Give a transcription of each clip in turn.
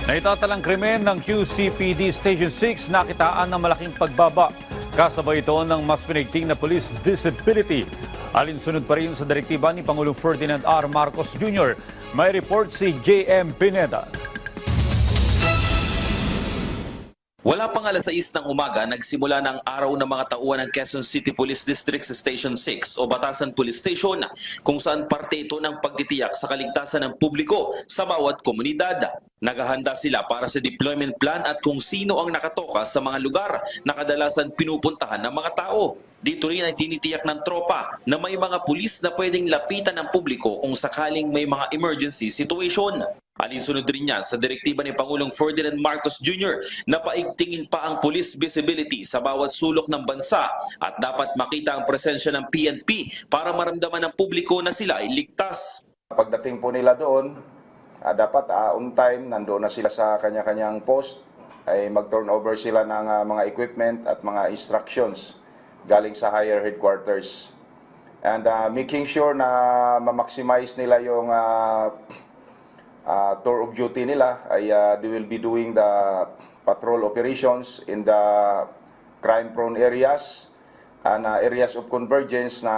Naitatalang krimen ng QCPD Station 6 nakitaan ng malaking pagbaba. Kasabay ito ng mas pinigting na police visibility. Alinsunod pa rin sa direktiba ni Pangulong Ferdinand R. Marcos Jr. May report si J.M. Pineda. Wala pang alas 6 ng umaga, nagsimula ng araw ng mga tauhan ng Quezon City Police District sa Station 6 o Batasan Police Station, kung saan parte ito ng pagtitiyak sa kaligtasan ng publiko sa bawat komunidad. Naghahanda sila para sa deployment plan at kung sino ang nakatoka sa mga lugar na kadalasan pinupuntahan ng mga tao. Dito rin ay tinitiyak ng tropa na may mga pulis na pwedeng lapitan ng publiko kung sakaling may mga emergency situation. Alinsunod rin yan sa direktiba ni Pangulong Ferdinand Marcos Jr. na paigtingin pa ang police visibility sa bawat sulok ng bansa at dapat makita ang presensya ng PNP para maramdaman ng publiko na sila ay ligtas. Pagdating po nila doon, dapat on time, nandoon na sila sa kanya-kanyang post, ay mag-turnover sila ng mga equipment at mga instructions galing sa higher headquarters. And making sure na ma-maximize nila yung tour of duty nila ay they will be doing the patrol operations in the crime-prone areas and areas of convergence na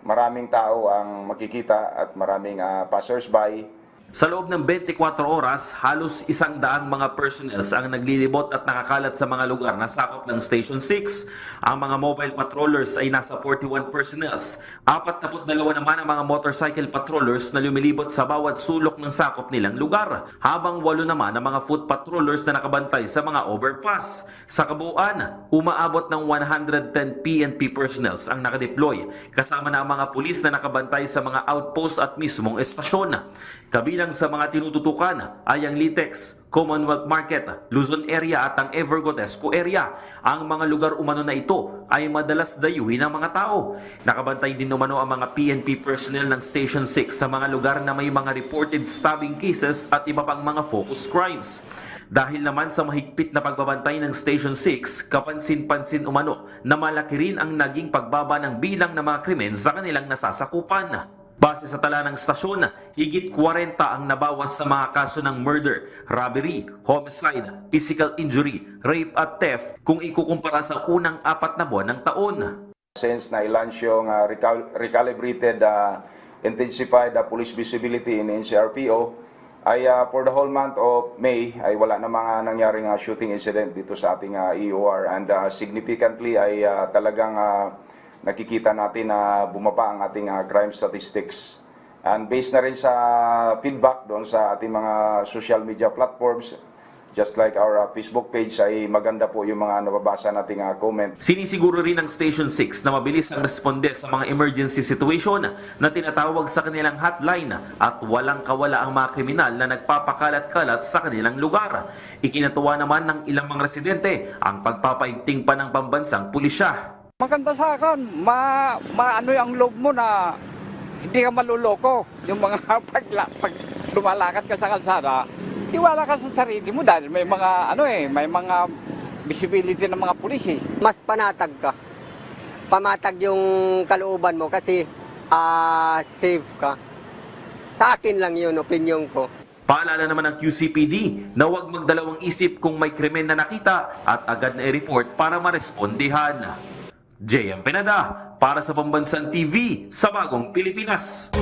maraming tao ang makikita at maraming passers-by. Sa loob ng 24 oras, halos 100 mga personnels ang naglilibot at nakakalat sa mga lugar na sakop ng Station 6. Ang mga mobile patrollers ay nasa 41 personnels. 42 naman ang mga motorcycle patrollers na lumilibot sa bawat sulok ng sakop nilang lugar, habang 8 naman ang mga foot patrollers na nakabantay sa mga overpass. Sa kabuuan, umaabot ng 110 PNP personnels ang nakadeploy, kasama na ang mga pulis na nakabantay sa mga outpost at mismong estasyon. Kabilang sa mga tinututukan ay ang Litex, Commonwealth Market, Luzon area at ang Evergotesco area. Ang mga lugar umano na ito ay madalas dayuhin ng mga tao. Nakabantay din umano ang mga PNP personnel ng Station 6 sa mga lugar na may mga reported stabbing cases at iba pang mga focus crimes. Dahil naman sa mahigpit na pagbabantay ng Station 6, kapansin-pansin umano na malaki rin ang naging pagbaba ng bilang ng mga krimen sa kanilang nasasakupan. Base sa tala ng stasyon, higit 40 ang nabawas sa mga kaso ng murder, robbery, homicide, physical injury, rape at theft kung ikukumpara sa unang 4 na buwan ng taon. Since na-launch yung recalibrated, intensified police visibility in NCRPO, ay for the whole month of May ay wala na mga nangyaring shooting incident dito sa ating EOR, and significantly ay talagang nakikita natin na bumaba ang ating crime statistics. And based na rin sa feedback doon sa ating mga social media platforms, just like our Facebook page, ay maganda po yung mga nababasa nating comment. Sinisiguro rin ng Station 6 na mabilis ang responde sa mga emergency situation na tinatawag sa kanilang hotline at walang kawala ang mga kriminal na nagpapakalat-kalat sa kanilang lugar. Ikinatuwa naman ng ilang mga residente ang pagpapaigting pa ng pambansang pulisya. Maganda sa akin, ano yung loob mo na hindi ka maluloko. Yung mga pag lumalakad ka sa kalsada, tiwala ka sa sarili mo dahil may mga may mga visibility ng mga pulis eh. Mas panatag ka. Pamatag yung kalooban mo kasi safe ka. Sa akin lang yun, opinion ko. Paalala naman ng QCPD na huwag magdalawang isip kung may krimen na nakita at agad na i-report para marespondihan. J.M. Pineda para sa Pambansang TV sa Bagong Pilipinas.